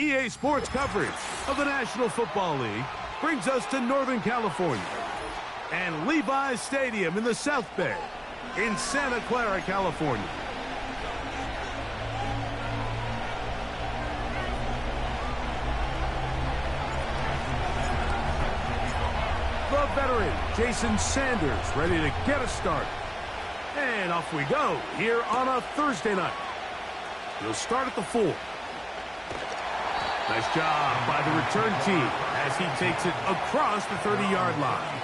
EA Sports coverage of the National Football League brings us to Northern California and Levi's Stadium in the South Bay in Santa Clara, California. The veteran Jason Sanders ready to get us started. And off we go here on a Thursday night. We'll start at the 4. Nice job by the return team as he takes it across the 30-yard line.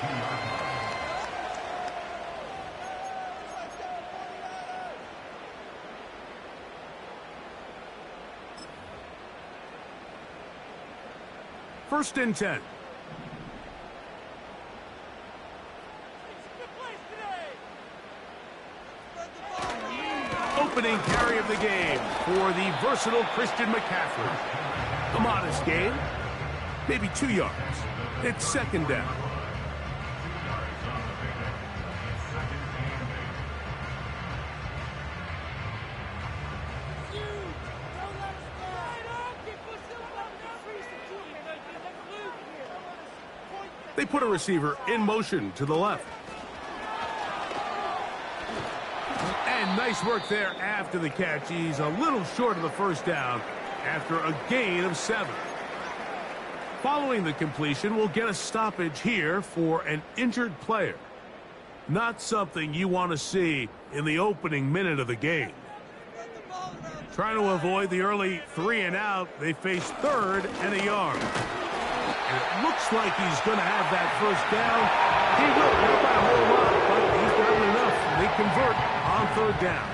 First and 10. Opening carry of the game for the versatile Christian McCaffrey. A modest gain, maybe 2 yards. It's second down. They put a receiver in motion to the left. And nice work there after the catch. He's a little short of the first down after a gain of 7. Following the completion, we'll get a stoppage here for an injured player. Not something you want to see in the opening minute of the game. Trying to avoid the early 3 and out, they face 3rd and a yard. And it looks like he's going to have that first down. He will, not by a whole lot, but he's got enough. They convert on 3rd down.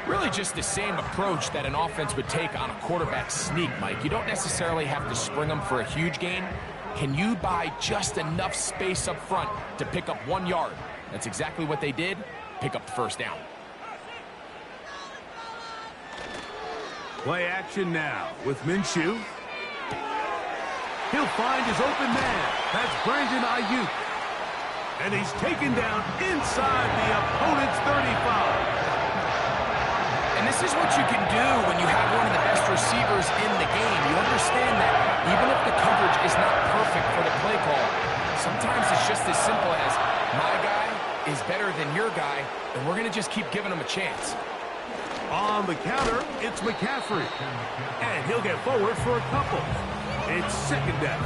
Really just the same approach that an offense would take on a quarterback sneak, Mike. You don't necessarily have to spring them for a huge gain. Can you buy just enough space up front to pick up 1 yard? That's exactly what they did. Pick up the first down. Play action now with Minshew. He'll find his open man. That's Brandon Ayuk. And he's taken down inside the opponent's 35. And this is what you can do when you have one of the best receivers in the game. You understand that even if the coverage is not perfect for the play call, sometimes it's just as simple as my guy is better than your guy, and we're going to just keep giving him a chance. On the counter, it's McCaffrey. And he'll get forward for a couple. It's second down.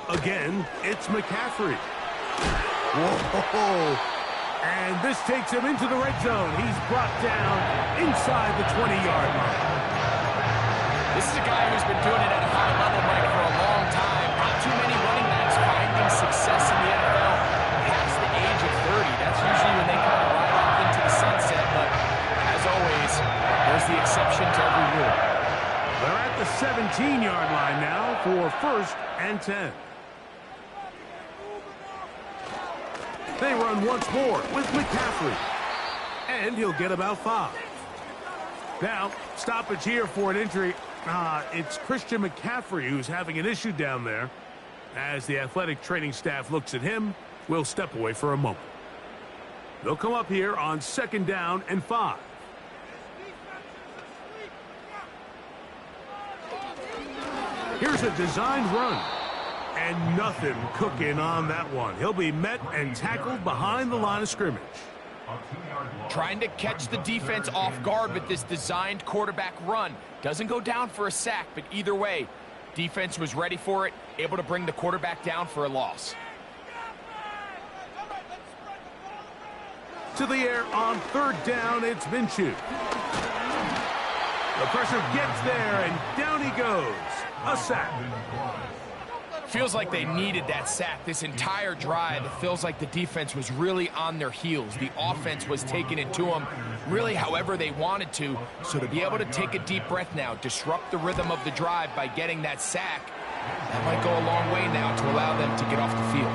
Again, it's McCaffrey. Whoa! And this takes him into the red zone. He's brought down inside the 20-yard line. This is a guy who's been doing it at a high level, Mike, for a long time. Not too many running backs finding success in the NFL past the age of 30. That's usually when they kind of ride off into the sunset. But as always, there's the exception to every rule. They're at the 17-yard line now for first and 10. They run once more with McCaffrey. And he'll get about 5. Now, stoppage here for an injury. It's Christian McCaffrey who's having an issue down there. As the athletic training staff looks at him, we'll step away for a moment. They'll come up here on 2nd down and 5. Here's a designed run. And nothing cooking on that one. He'll be met and tackled behind the line of scrimmage. Trying to catch the defense off guard with this designed quarterback run. Doesn't go down for a sack, but either way, defense was ready for it, able to bring the quarterback down for a loss. To the air on 3rd down, it's Minshew. The pressure gets there, and down he goes. A sack. Feels like they needed that sack this entire drive. It feels like the defense was really on their heels. The offense was taking it to them really however they wanted to. So to be able to take a deep breath now, disrupt the rhythm of the drive by getting that sack, that might go a long way now to allow them to get off the field.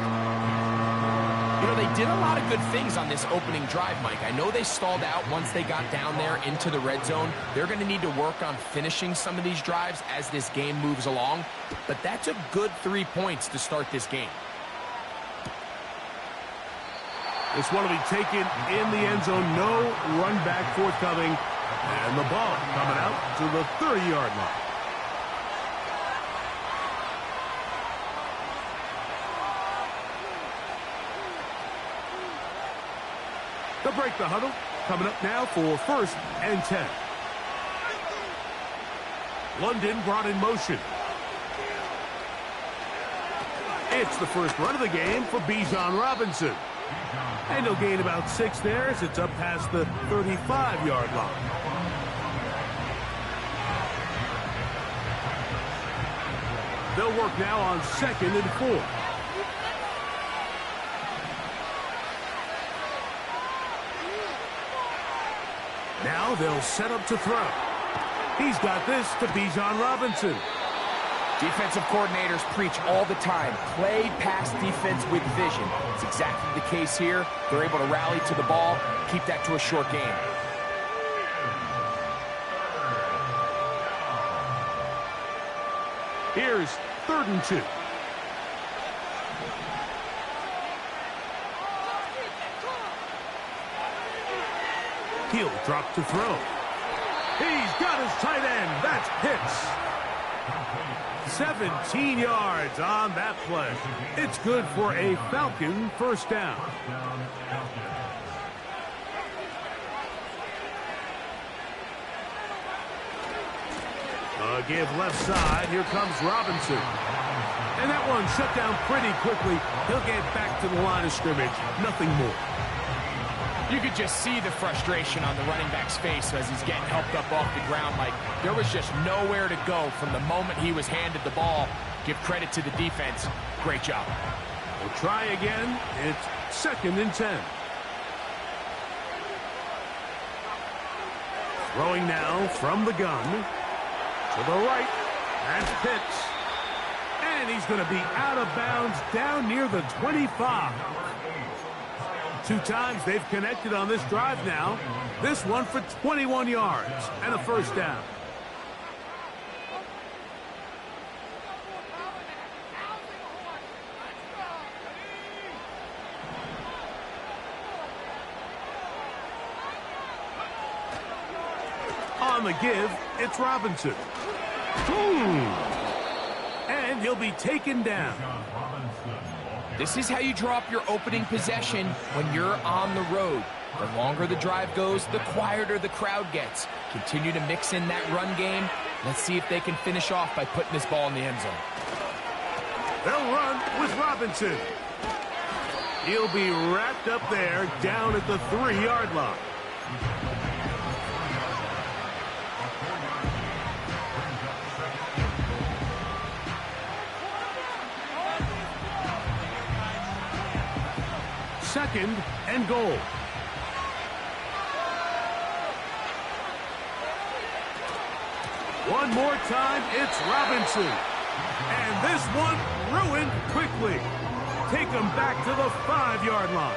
You know, they did a lot of good things on this opening drive, Mike. I know they stalled out once they got down there into the red zone. They're going to need to work on finishing some of these drives as this game moves along. But that's a good 3 points to start this game. This one will be taken in the end zone. No run back forthcoming. And the ball coming out to the 30-yard line. They'll break the huddle. Coming up now for 1st and 10. London brought in motion. It's the first run of the game for Bijan Robinson. And he'll gain about 6 there as it's up past the 35-yard line. They'll work now on 2nd and 4. Now they'll set up to throw. He's got this to Bijan Robinson. Defensive coordinators preach all the time, play pass defense with vision. It's exactly the case here. They're able to rally to the ball, keep that to a short game. Here's 3rd and 2. He'll drop to throw. He's got his tight end. That's Pitts. 17 yards on that play. It's good for a Falcon first down. Give left side. Here comes Robinson. And that one shut down pretty quickly. He'll get back to the line of scrimmage. Nothing more. You could just see the frustration on the running back's face as he's getting helped up off the ground. Like, there was just nowhere to go from the moment he was handed the ball. Give credit to the defense. Great job. We'll try again. It's 2nd and 10. Throwing now from the gun. To the right. That's Pitts. And he's going to be out of bounds down near the 25. 2 times they've connected on this drive now. This one for 21 yards and a first down. On the give, it's Robinson. And he'll be taken down. This is how you draw up your opening possession when you're on the road. The longer the drive goes, the quieter the crowd gets. Continue to mix in that run game. Let's see if they can finish off by putting this ball in the end zone. They'll run with Robinson. He'll be wrapped up there down at the 3-yard line. Second and goal. One more time, it's Robinson. And this one ruined quickly. Take him back to the 5-yard line.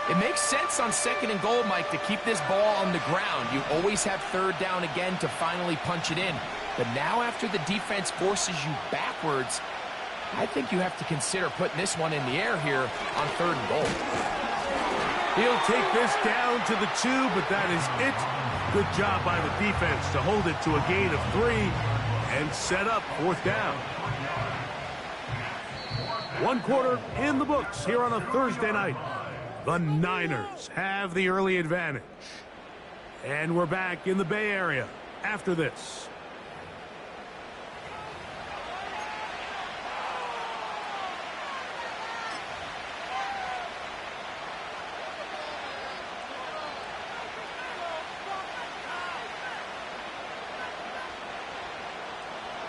It makes sense on 2nd and goal, Mike, to keep this ball on the ground. You always have 3rd down again to finally punch it in. But now after the defense forces you backwards, I think you have to consider putting this one in the air here on 3rd and goal. He'll take this down to the 2, but that is it. Good job by the defense to hold it to a gain of 3 and set up 4th down. 1 quarter in the books here on a Thursday night. The Niners have the early advantage. And we're back in the Bay Area after this.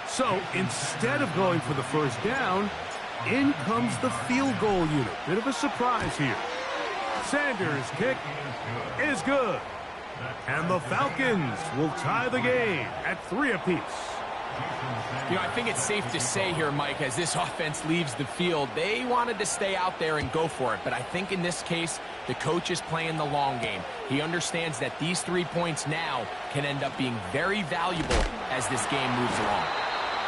So instead of going for the first down, in comes the field goal unit. Bit of a surprise here. Sanders' kick is good. And the Falcons will tie the game at 3 apiece. You know, I think it's safe to say here, Mike, as this offense leaves the field, they wanted to stay out there and go for it. But I think in this case, the coach is playing the long game. He understands that these 3 points now can end up being very valuable as this game moves along.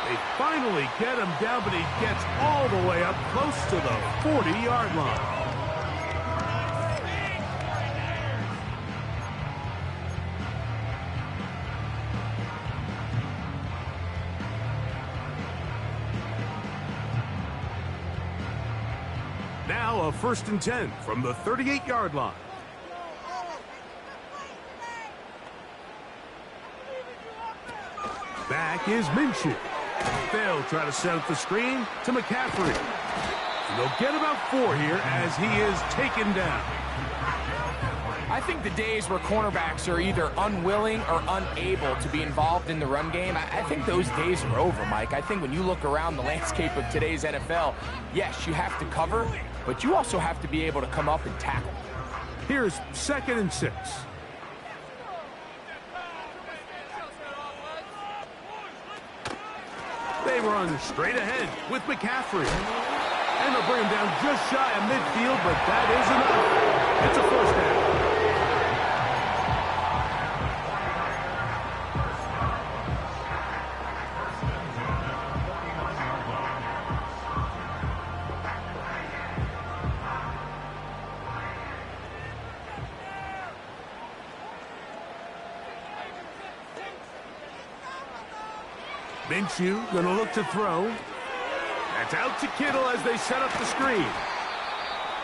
They finally get him down, but he gets all the way up close to the 40-yard line. Now a 1st and 10 from the 38-yard line. Back is Minshew. They'll try to set up the screen to McCaffrey. And they'll get about 4 here as he is taken down. I think the days where cornerbacks are either unwilling or unable to be involved in the run game, I think those days are over, Mike. I think when you look around the landscape of today's NFL, yes, you have to cover, but you also have to be able to come up and tackle. Here's 2nd and 6. They run straight ahead with McCaffrey. And they'll bring him down just shy of midfield, but that is enough. It's a 1st down. Minshew going to look to throw. That's out to Kittle as they set up the screen.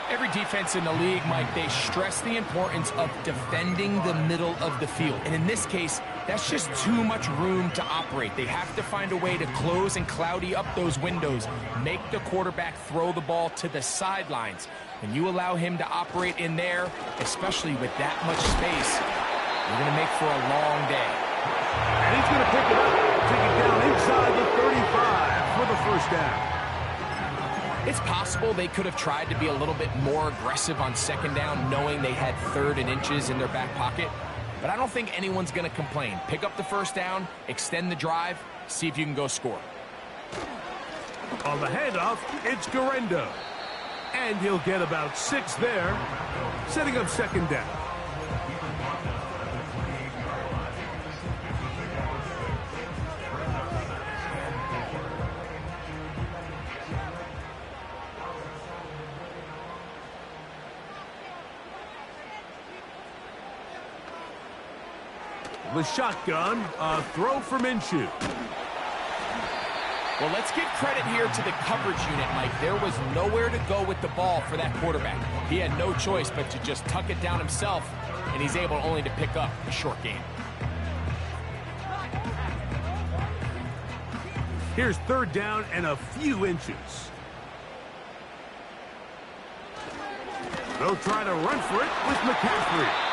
Every defense in the league, Mike, they stress the importance of defending the middle of the field. And in this case, that's just too much room to operate. They have to find a way to close and cloudy up those windows, make the quarterback throw the ball to the sidelines. When you allow him to operate in there, especially with that much space, you're going to make for a long day. And he's going to pick it up, take it down inside the 35 for the 1st down. It's possible they could have tried to be a little bit more aggressive on 2nd down, knowing they had 3rd and inches in their back pocket. But I don't think anyone's going to complain. Pick up the 1st down, extend the drive, see if you can go score. On the handoff, it's Garendo. And he'll get about 6 there, setting up 2nd down. The shotgun, a throw for Minshew. Well, let's give credit here to the coverage unit, Mike. There was nowhere to go with the ball for that quarterback. He had no choice but to just tuck it down himself, and he's able only to pick up a short gain. Here's 3rd down and a few inches. They'll try to run for it with McCaffrey.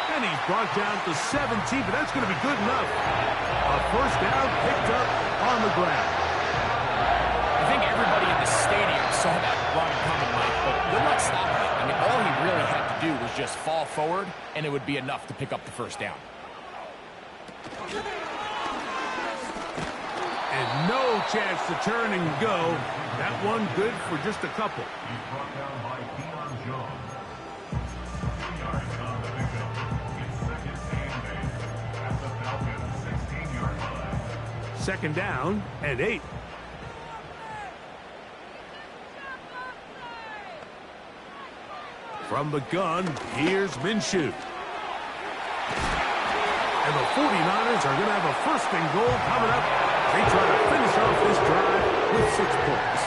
And he's brought down to 17, but that's going to be good enough. A 1st down picked up on the ground. I think everybody in the stadium saw that run coming, Mike, but good luck stopping it. I mean, all he really had to do was just fall forward, and it would be enough to pick up the 1st down. And no chance to turn and go. That one good for just a couple. 2nd down and 8. From the gun, here's Minshew. And the 49ers are going to have a 1st and goal coming up. They try to finish off this drive with 6 points.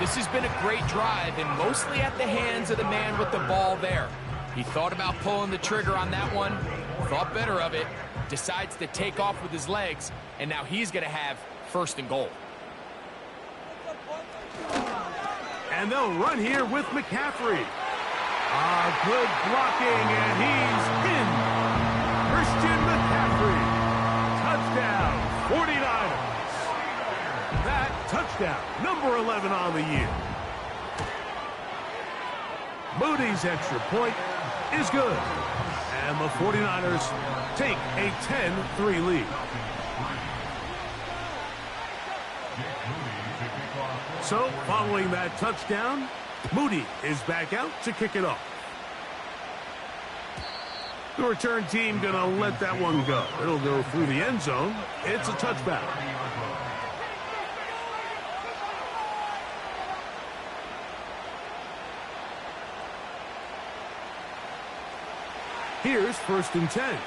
This has been a great drive, and mostly at the hands of the man with the ball there. He thought about pulling the trigger on that one, thought better of it, decides to take off with his legs, and now he's going to have 1st and goal. And they'll run here with McCaffrey. Good blocking, and he's in. Christian McCaffrey. Touchdown, 49ers. That touchdown, number 11 on the year. Moody's extra point is good. And the 49ers take a 10-3 lead. So, following that touchdown, Moody is back out to kick it off. The return team going to let that one go. It'll go through the end zone. It's a touchback. Here's 1st and 10.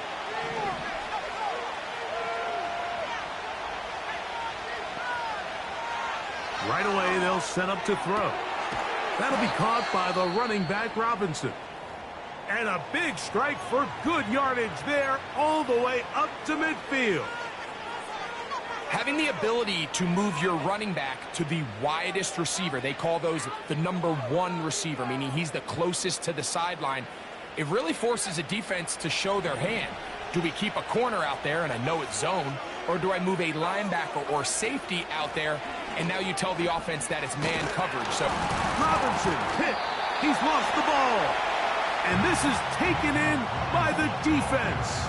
Right away, they'll set up to throw. That'll be caught by the running back, Robinson. And a big strike for good yardage there all the way up to midfield. Having the ability to move your running back to the widest receiver, they call those the number 1 receiver, meaning he's the closest to the sideline. It really forces a defense to show their hand. Do we keep a corner out there, and I know it's zone, or do I move a linebacker or safety out there, and now you tell the offense that it's man coverage? So Robinson hit. He's lost the ball. And this is taken in by the defense.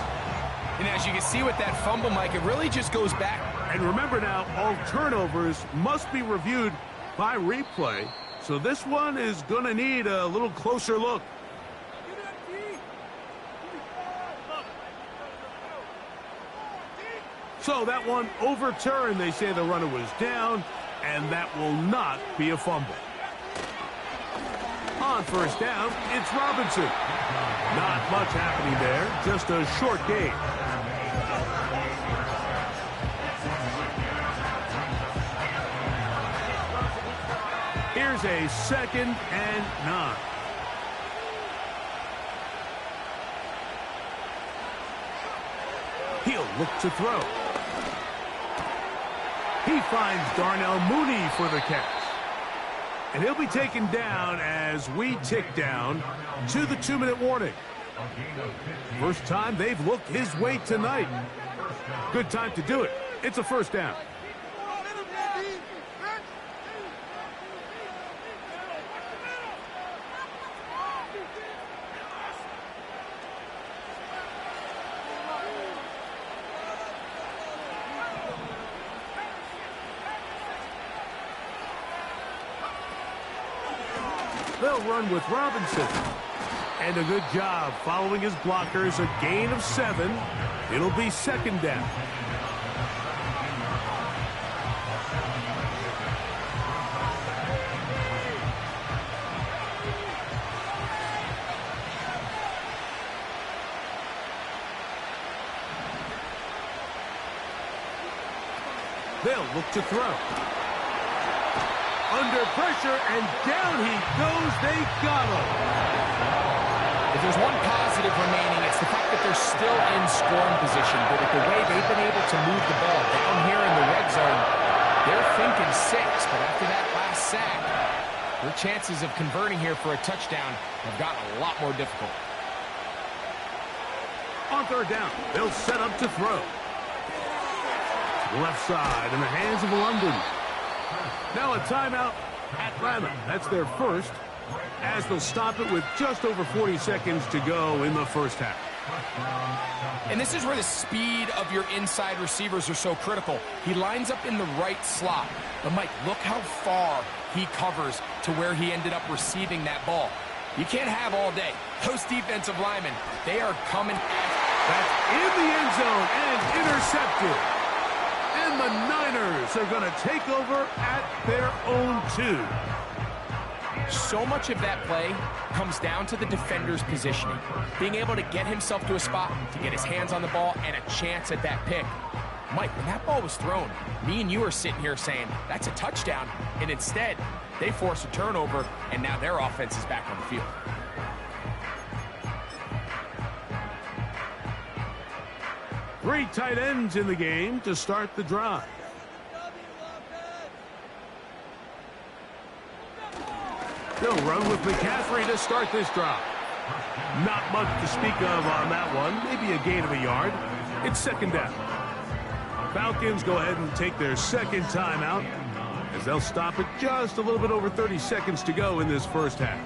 And as you can see with that fumble, Mike, it really just goes back. And remember now, all turnovers must be reviewed by replay. So this one is going to need a little closer look. So that one overturned. They say the runner was down, and that will not be a fumble. On 1st down, it's Robinson. Not much happening there, just a short gain. Here's a 2nd and 9. He'll look to throw. He finds Darnell Mooney for the catch. And he'll be taken down as we tick down to the 2-minute warning. First time they've looked his way tonight. Good time to do it. It's a 1st down. They'll run with Robinson. And a good job following his blockers. A gain of 7. It'll be 2nd down. They'll look to throw. Under pressure, and down he goes. They got him. If there's one positive remaining, it's the fact that they're still in scoring position. But with the way they've been able to move the ball down here in the red zone, they're thinking 6. But after that last sack, their chances of converting here for a touchdown have gotten a lot more difficult. On 3rd down, they'll set up to throw. Left side in the hands of London. Now a timeout, Atlanta. That's their first, as they'll stop it with just over 40 seconds to go in the 1st half. And this is where the speed of your inside receivers are so critical. He lines up in the right slot. But, Mike, look how far he covers to where he ended up receiving that ball. You can't have all day. Those defensive linemen, they are coming at. That's in the end zone and intercepted. And the Niners are going to take over at their own 2. So much of that play comes down to the defender's positioning. Being able to get himself to a spot, to get his hands on the ball, and a chance at that pick. Mike, when that ball was thrown, me and you are sitting here saying, that's a touchdown. And instead, they force a turnover, and now their offense is back on the field. Three tight ends in the game to start the drive. They'll run with McCaffrey to start this drive. Not much to speak of on that one. Maybe a gain of a yard. It's 2nd down. Falcons go ahead and take their 2nd timeout as they'll stop it just a little bit over 30 seconds to go in this 1st half.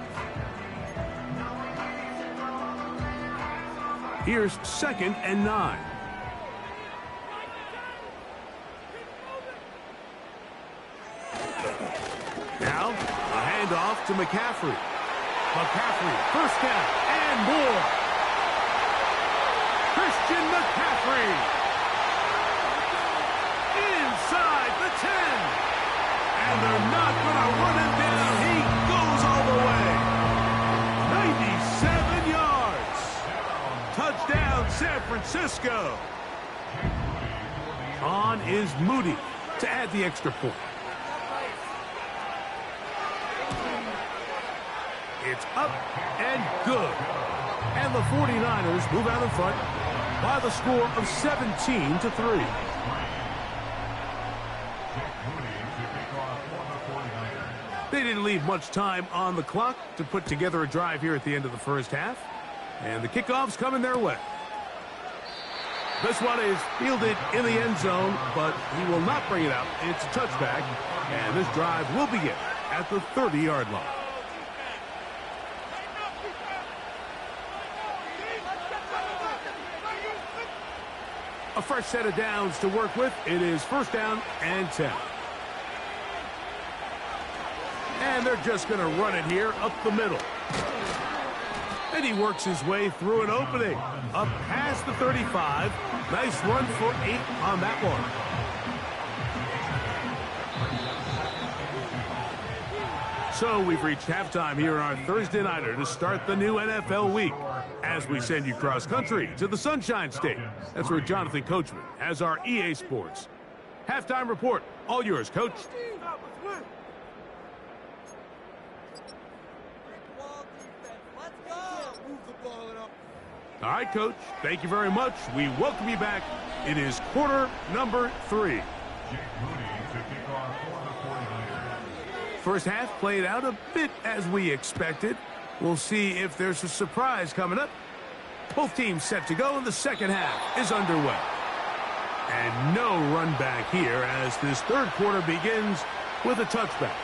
Here's 2nd and 9. Now, a handoff to McCaffrey. McCaffrey, first down, and more. Christian McCaffrey. Inside the 10. And they're not going to run it down. He goes all the way. 97 yards. Touchdown, San Francisco. On is Moody to add the extra point. It's up and good. And the 49ers move out in front by the score of 17-3. They didn't leave much time on the clock to put together a drive here at the end of the first half. And the kickoff's coming their way. This one is fielded in the end zone, but he will not bring it out. It's a touchback, and this drive will begin at the 30-yard line. A fresh set of downs to work with. It is first down and 10. And they're just going to run it here up the middle. And he works his way through an opening. Up past the 35. Nice run for 8 on that one. So we've reached halftime here on our Thursday Nighter to start the new NFL week. As we send you cross-country to the Sunshine State. That's where Jonathan Coachman has our EA Sports halftime report. All yours, Coach. All right, Coach. Thank you very much. We welcome you back. It is quarter number 3. First half played out a bit as we expected. We'll see if there's a surprise coming up. Both teams set to go, and the second half is underway. And no run back here as this third quarter begins with a touchback.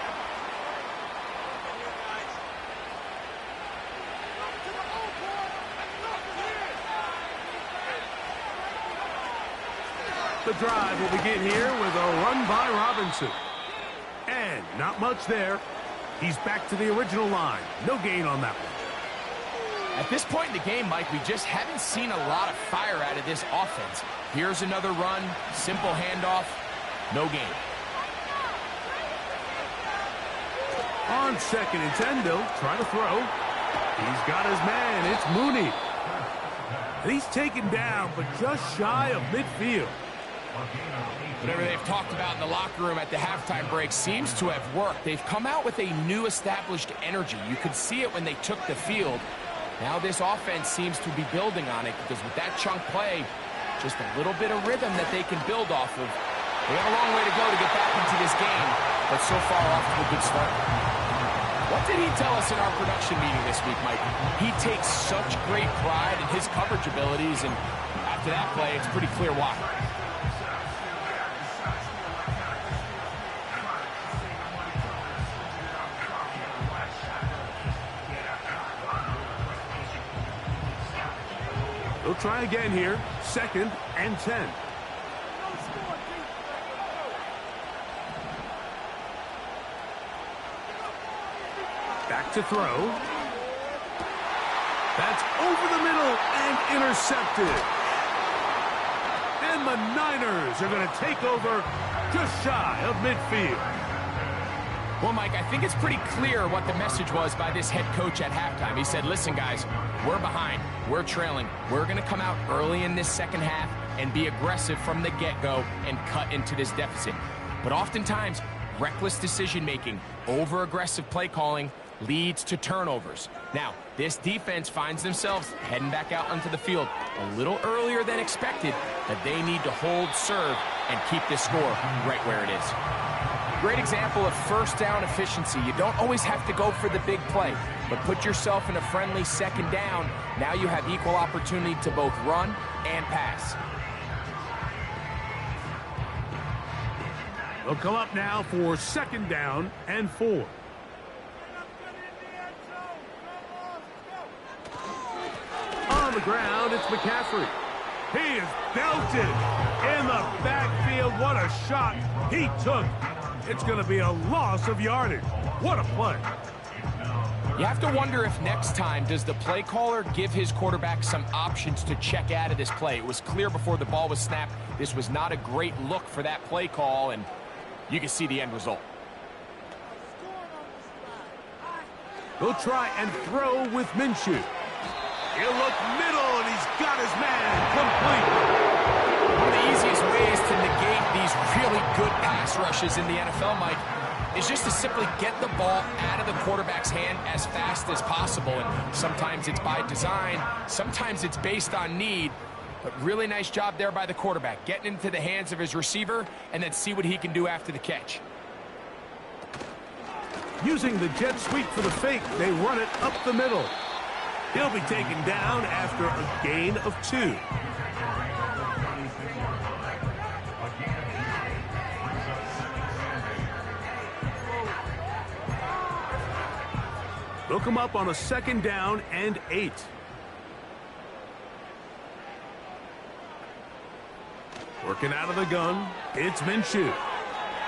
The drive will begin here with a run by Robinson. And not much there. He's back to the original line. No gain on that one. At this point in the game, Mike, we just haven't seen a lot of fire out of this offense. Here's another run, simple handoff, no gain. On 2nd and 10, they'll try to throw. He's got his man. It's Mooney. And he's taken down, but just shy of midfield. Whatever they've talked about in the locker room at the halftime break seems to have worked. They've come out with a new established energy. You could see it when they took the field. Now this offense seems to be building on it because with that chunk play, just a little bit of rhythm that they can build off of. They have a long way to go to get back into this game, but so far off to a good start. What did he tell us in our production meeting this week, Mike? He takes such great pride in his coverage abilities, and after that play, it's pretty clear why. They'll try again here. 2nd and 10. Back to throw. That's over the middle and intercepted. And the Niners are going to take over just shy of midfield. Well, Mike, I think it's pretty clear what the message was by this head coach at halftime. He said, listen, guys, we're behind. We're trailing. We're going to come out early in this second half and be aggressive from the get-go and cut into this deficit. But oftentimes, reckless decision-making, over-aggressive play calling leads to turnovers. Now, this defense finds themselves heading back out onto the field a little earlier than expected, but they need to hold serve and keep this score right where it is. Great example of first down efficiency. You don't always have to go for the big play, but put yourself in a friendly second down. Now you have equal opportunity to both run and pass. They'll come up now for 2nd down and 4. On the ground, it's McCaffrey. He is belted in the backfield. What a shot he took. It's going to be a loss of yardage. What a play. You have to wonder if next time, does the play caller give his quarterback some options to check out of this play? It was clear before the ball was snapped, this was not a great look for that play call, and you can see the end result. He'll try and throw with Minshew. He'll look middle, and he's got his man complete. One of the easiest ways to negate these really good pass rushes in the NFL, Mike, is just to simply get the ball out of the quarterback's hand as fast as possible. And sometimes it's by design, sometimes it's based on need. But really nice job there by the quarterback, getting into the hands of his receiver and then see what he can do after the catch. Using the jet sweep for the fake, they run it up the middle. He'll be taken down after a gain of 2. They'll come up on a 2nd down and 8. Working out of the gun, it's Minshew.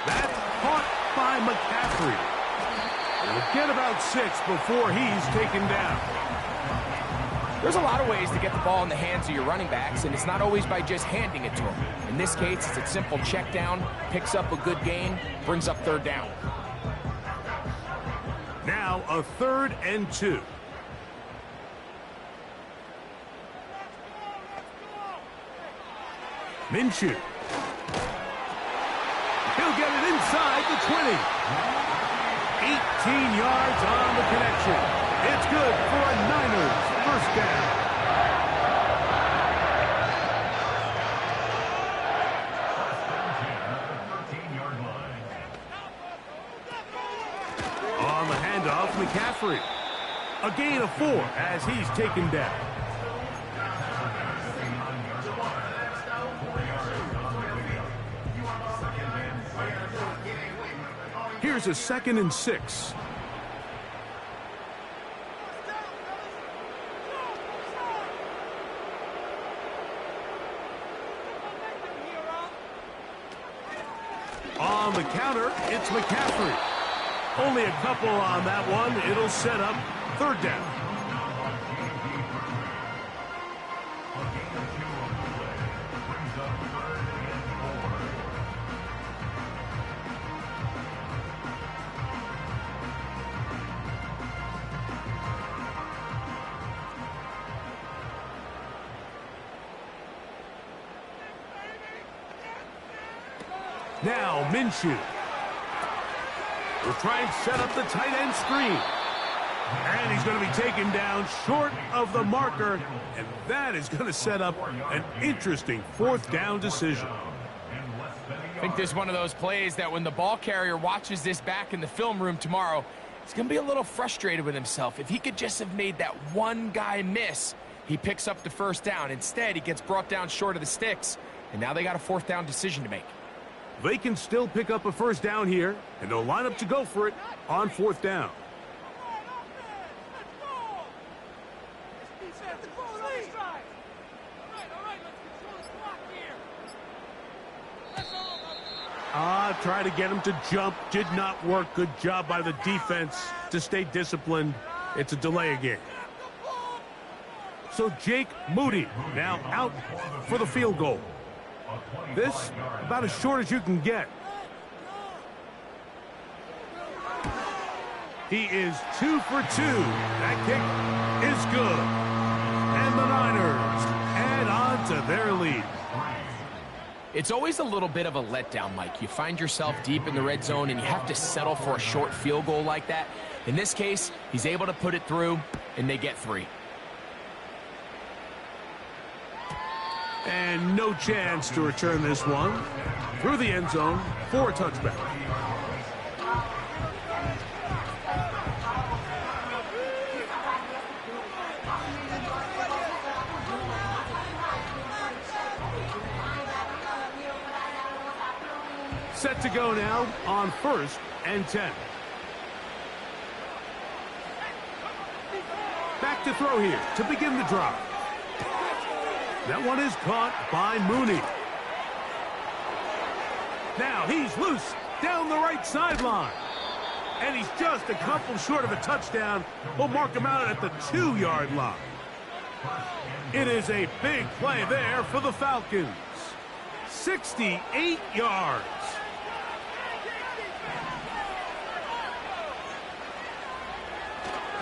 That's caught by McCaffrey. He'll get about 6 before he's taken down. There's a lot of ways to get the ball in the hands of your running backs, and it's not always by just handing it to them. In this case, it's a simple check down, picks up a good gain, brings up 3rd down. Now a 3rd and 2. Minshew. He'll get it inside the 20. 18 yards on the connection. It's good for a Niners 1st down. On the handoff, McCaffrey. A gain of 4 as he's taken down. Here's a 2nd and 6. On the counter, it's McCaffrey. Only a couple on that one. It'll set up 3rd down. Now Minshew. We'll try and set up the tight end screen. And he's going to be taken down short of the marker. And that is going to set up an interesting 4th down decision. I think this is one of those plays that when the ball carrier watches this back in the film room tomorrow, he's going to be a little frustrated with himself. If he could just have made that one guy miss, he picks up the 1st down. Instead, he gets brought down short of the sticks. And now they got a 4th down decision to make. They can still pick up a 1st down here, and they'll line up to go for it on 4th down. Try to get him to jump. Did not work. Good job by the defense to stay disciplined. It's a delay again. So Jake Moody now out for the field goal. This about as short as you can get. He is 2 for 2. That kick is good. And the Niners add on to their lead. It's always a little bit of a letdown, Mike. You find yourself deep in the red zone and you have to settle for a short field goal like that. In this case, he's able to put it through and they get 3. And no chance to return this one through the end zone for a touchback. Set to go now on 1st and 10. Back to throw here to begin the drive. That one is caught by Mooney. Now he's loose down the right sideline. And he's just a couple short of a touchdown. We'll mark him out at the 2-yard line. It is a big play there for the Falcons. 68 yards.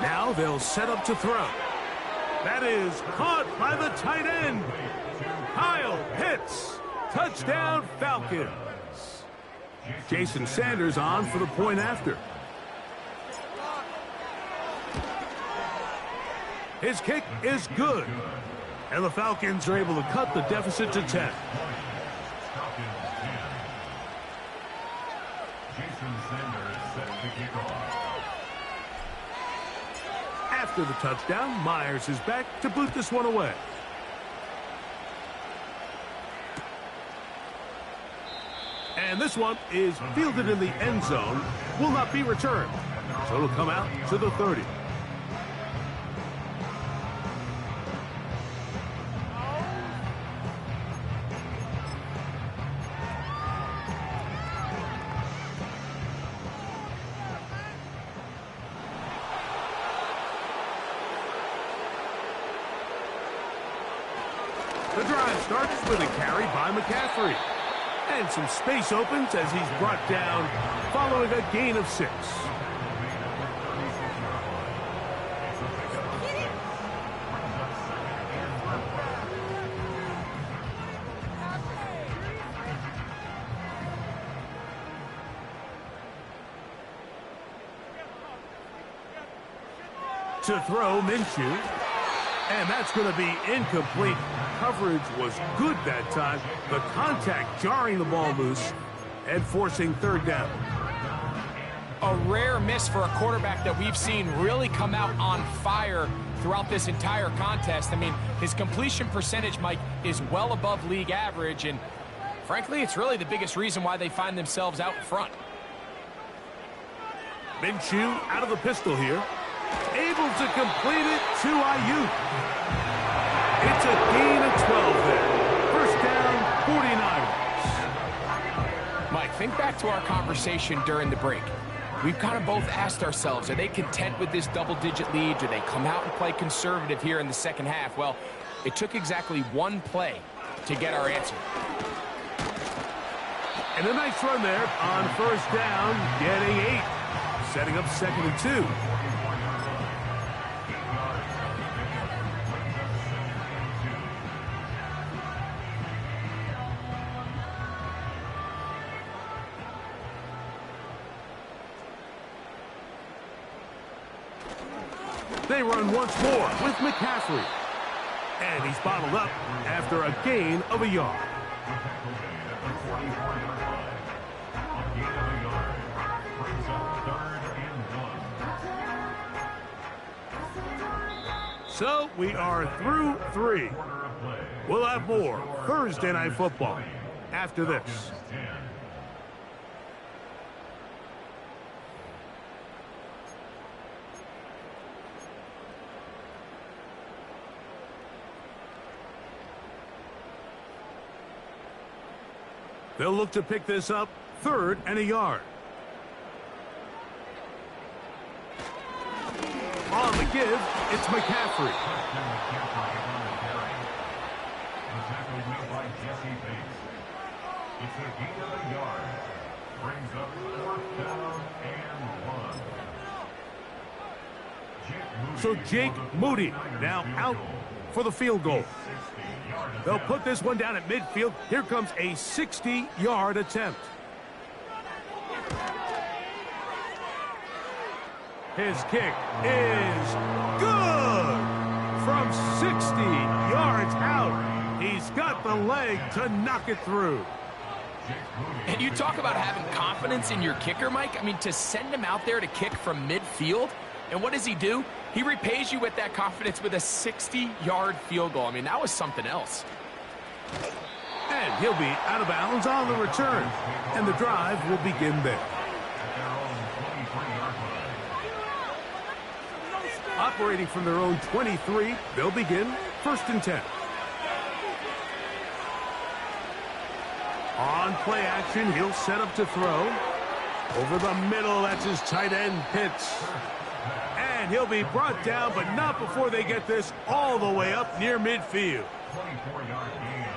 Now they'll set up to throw. That is caught by the tight end. Kyle Pitts. Touchdown, Falcons. Jason Sanders on for the point after. His kick is good. And the Falcons are able to cut the deficit to 10. Jason Sanders set to kick off. After the touchdown, Myers is back to boot this one away. And this one is fielded in the end zone, will not be returned. So it'll come out to the 30. The drive starts with a carry by McCaffrey. And some space opens as he's brought down following a gain of 6. To throw Minshew. And that's going to be incomplete. Coverage was good that time. The contact jarring the ball loose and forcing 3rd down. A rare miss for a quarterback that we've seen really come out on fire throughout this entire contest. I mean, his completion percentage, Mike, is well above league average, and frankly, it's really the biggest reason why they find themselves out in front. Minshew out of the pistol here. Able to complete it to Ayuk. It's a gain of 12 there. First down, 49ers. Mike, think back to our conversation during the break. We've kind of both asked ourselves, are they content with this double-digit lead? Do they come out and play conservative here in the second half? Well, it took exactly one play to get our answer. And a nice run there on first down, getting 8. Setting up 2nd and 2. They run once more with McCaffrey. And he's bottled up after a gain of a yard. So we are through 3. We'll have more Thursday Night Football after this. They'll look to pick this up 3rd and a yard. On the give, it's McCaffrey. It's a gain of a yard. Brings up 4th down and 1. So Jake Moody now out for the field goal. They'll put this one down at midfield. Here comes a 60-yard attempt. His kick is good from 60 yards out. He's got the leg to knock it through. And you talk about having confidence in your kicker, Mike. I mean, to send him out there to kick from midfield, and what does he do? He repays you with that confidence with a 60-yard field goal. I mean, that was something else. And he'll be out of bounds on the return. And the drive will begin there. Operating from their own 23, they'll begin 1st and 10. On play action, he'll set up to throw. Over the middle, that's his tight end, Pitts. And he'll be brought down, but not before they get this all the way up near midfield.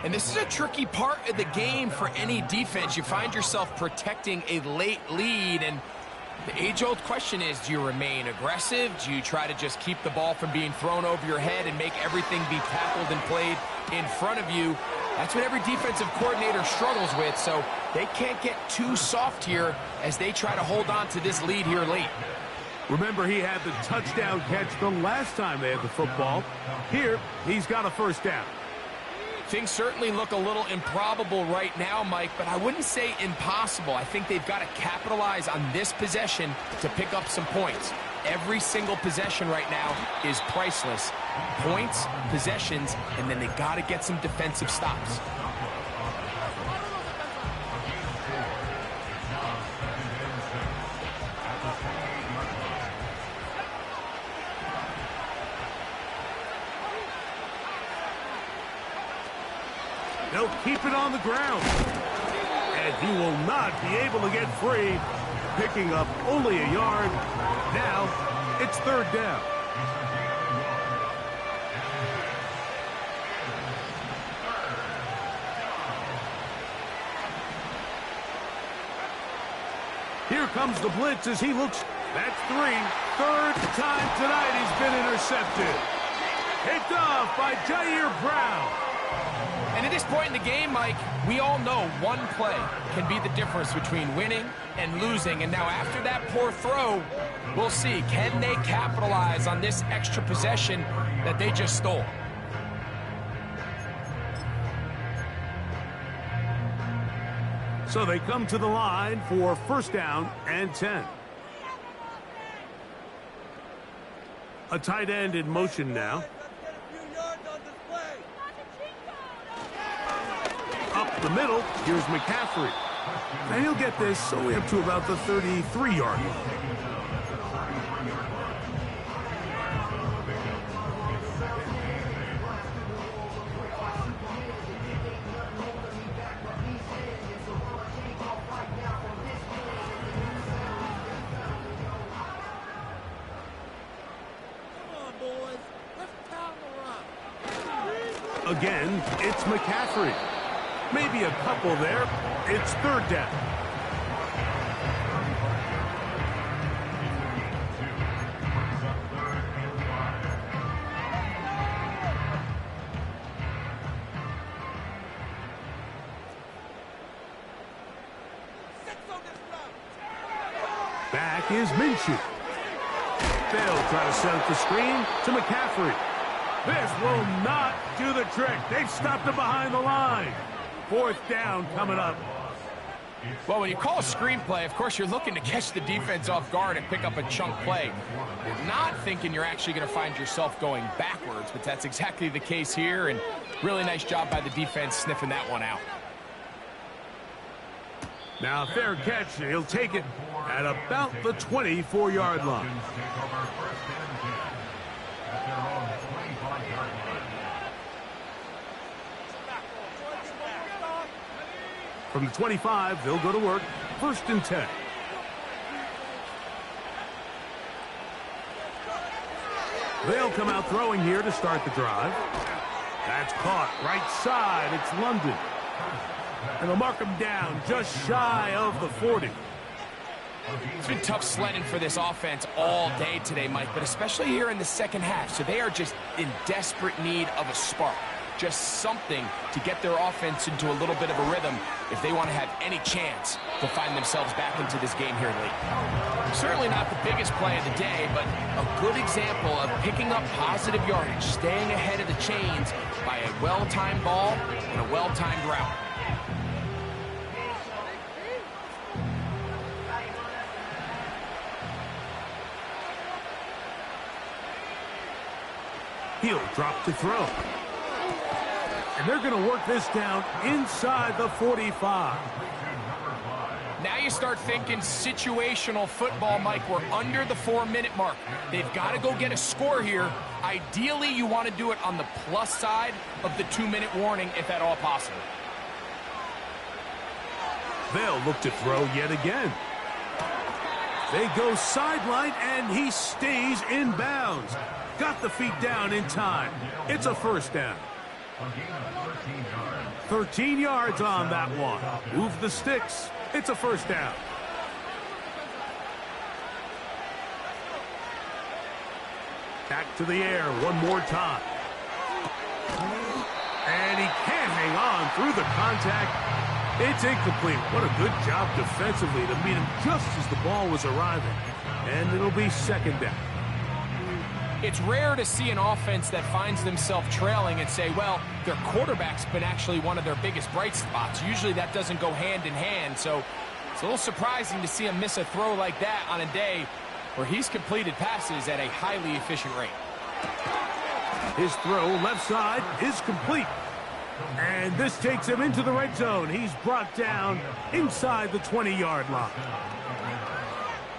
And this is a tricky part of the game for any defense. You find yourself protecting a late lead, and the age-old question is, do you remain aggressive? Do you try to just keep the ball from being thrown over your head and make everything be tackled and played in front of you? That's what every defensive coordinator struggles with, so they can't get too soft here as they try to hold on to this lead here late. Remember, he had the touchdown catch the last time they had the football. Here, he's got a first down. Things certainly look a little improbable right now, Mike, but I wouldn't say impossible. I think they've got to capitalize on this possession to pick up some points. Every single possession right now is priceless. Points, possessions, and then they got to get some defensive stops. They'll keep it on the ground. And he will not be able to get free. Picking up only a yard. Now, it's third down. Here comes the blitz as he looks. That's three. Third time tonight he's been intercepted. Picked off by Jair Brown. And at this point in the game, Mike, we all know one play can be the difference between winning and losing. And now after that poor throw, we'll see, can they capitalize on this extra possession that they just stole? So they come to the line for first down and 10. A tight end in motion now. Up the middle, here's McCaffrey. And he'll get this only up to about the 33-yard line. Again, it's McCaffrey. Maybe a couple there. It's third down. Back is Minshew. They'll try to set up the screen to McCaffrey. This will not do the trick. They've stopped him behind the line. Fourth down coming up. Well, when you call a screenplay, of course, you're looking to catch the defense off guard and pick up a chunk play. You're not thinking you're actually going to find yourself going backwards, but that's exactly the case here, and really nice job by the defense sniffing that one out. Now, fair catch. He'll take it at about the 24-yard line. From the 25, they'll go to work. First and 10. They'll come out throwing here to start the drive. That's caught right side. It's London. And they'll mark him down just shy of the 40. It's been tough sledding for this offense all day today, Mike, but especially here in the second half. So they are just in desperate need of a spark. Just something to get their offense into a little bit of a rhythm if they want to have any chance to find themselves back into this game here late. Certainly not the biggest play of the day, but a good example of picking up positive yardage, staying ahead of the chains by a well-timed ball and a well-timed route. He'll drop to throw. And they're going to work this down inside the 45. Now you start thinking situational football, Mike. We're under the 4-minute mark. They've got to go get a score here. Ideally, you want to do it on the plus side of the 2-minute warning, if at all possible. They'll look to throw yet again. They go sideline, and he stays in bounds. Got the feet down in time. It's a first down. 13 yards on that one. Move the sticks. It's a first down. Back to the air one more time. And he can't hang on through the contact. It's incomplete. What a good job defensively to meet him just as the ball was arriving. And it'll be second down. It's rare to see an offense that finds themselves trailing and say, well, their quarterback's been actually one of their biggest bright spots. Usually that doesn't go hand in hand, so it's a little surprising to see him miss a throw like that on a day where he's completed passes at a highly efficient rate. His throw left side is complete. And this takes him into the red zone. He's brought down inside the 20-yard line.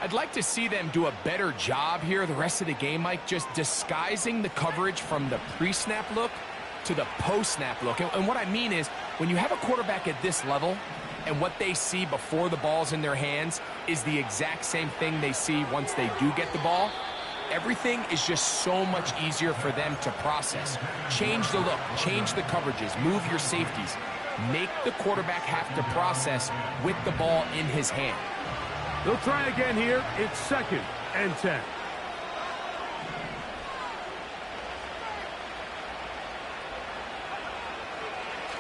I'd like to see them do a better job here the rest of the game, Mike, just disguising the coverage from the pre-snap look to the post-snap look. And what I mean is, when you have a quarterback at this level and what they see before the ball's in their hands is the exact same thing they see once they do get the ball, everything is just so much easier for them to process. Change the look, change the coverages, move your safeties. Make the quarterback have to process with the ball in his hand. They'll try again here. It's second and 10.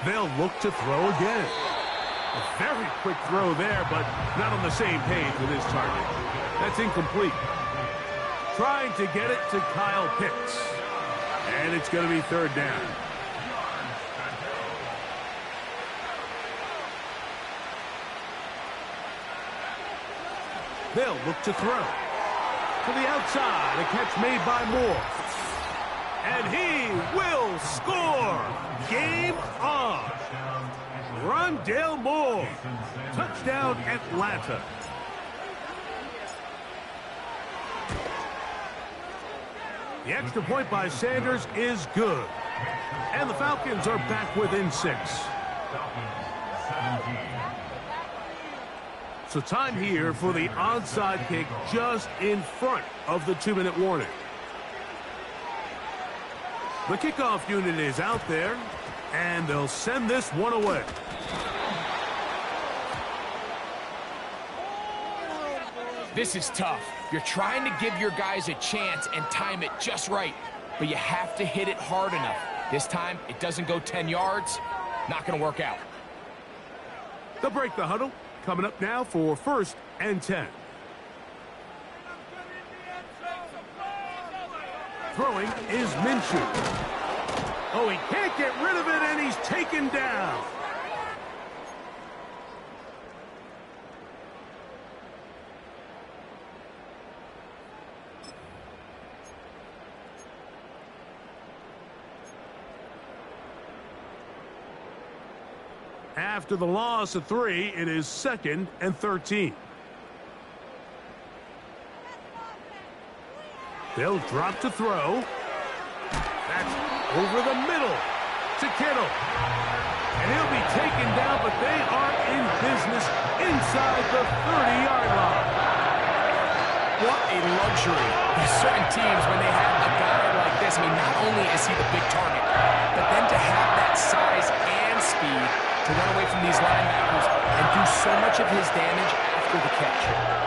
They'll look to throw again. A very quick throw there, but not on the same page with his target. That's incomplete. Trying to get it to Kyle Pitts. And it's going to be third down. They'll look to throw. To the outside, a catch made by Moore. And he will score. Game on. Rondale Moore. Touchdown, Atlanta. The extra point by Sanders is good. And the Falcons are back within 6. So time here for the onside kick just in front of the 2-minute warning. The kickoff unit is out there, and they'll send this one away. This is tough. You're trying to give your guys a chance and time it just right, but you have to hit it hard enough. This time, it doesn't go 10 yards. Not going to work out. They'll break the huddle. Coming up now for first and 10. Throwing is Minshew. Oh, he can't get rid of it, and he's taken down. After the loss of 3, it is second and 13. They'll drop to throw. That's over the middle to Kittle. And he'll be taken down, but they are in business inside the 30-yard line. What a luxury. There's certain teams, when they have a guy like this, I mean, not only is he the big target, but then to have that size and speed to run away from these linebackers and do so much of his damage after the catch.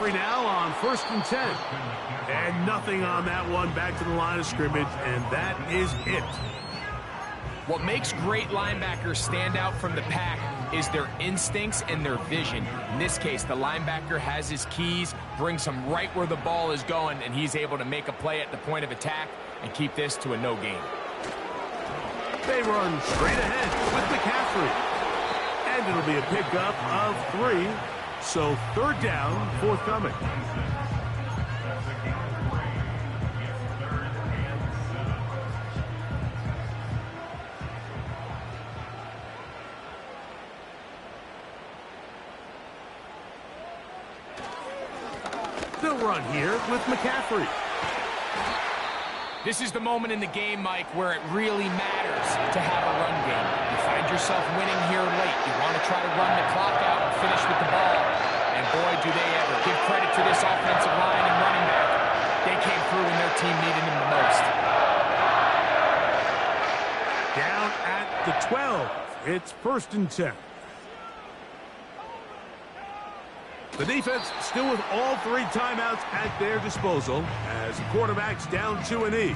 Now on first and 10. And nothing on that one. Back to the line of scrimmage, and that is it. What makes great linebackers stand out from the pack is their instincts and their vision. In this case, the linebacker has his keys, brings him right where the ball is going, and he's able to make a play at the point of attack and keep this to a no gain. They run straight ahead with McCaffrey. And it'll be a pickup of 3. So third down, forthcoming. they'll run here with McCaffrey. This is the moment in the game, Mike, where it really matters to have a run game. You find yourself winning here late. You want to try to run the clock out and finish with the ball. And boy, do they ever. Give credit to this offensive line and running back. They came through when their team needed them the most. Down at the 12. It's 1st and 10. The defense still with all 3 timeouts at their disposal as the quarterback's down to an E.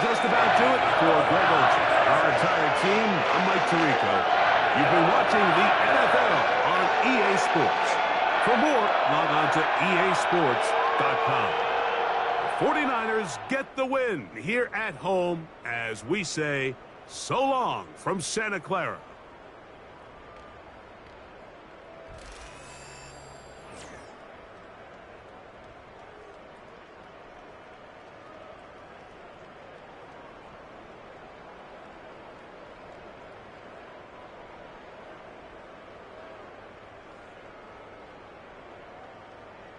Just about do it for Greg Olsen, our entire team. I'm Mike Tirico. You've been watching the NFL on EA Sports. For more, log on to easports.com. The 49ers get the win here at home as we say so long from Santa Clara.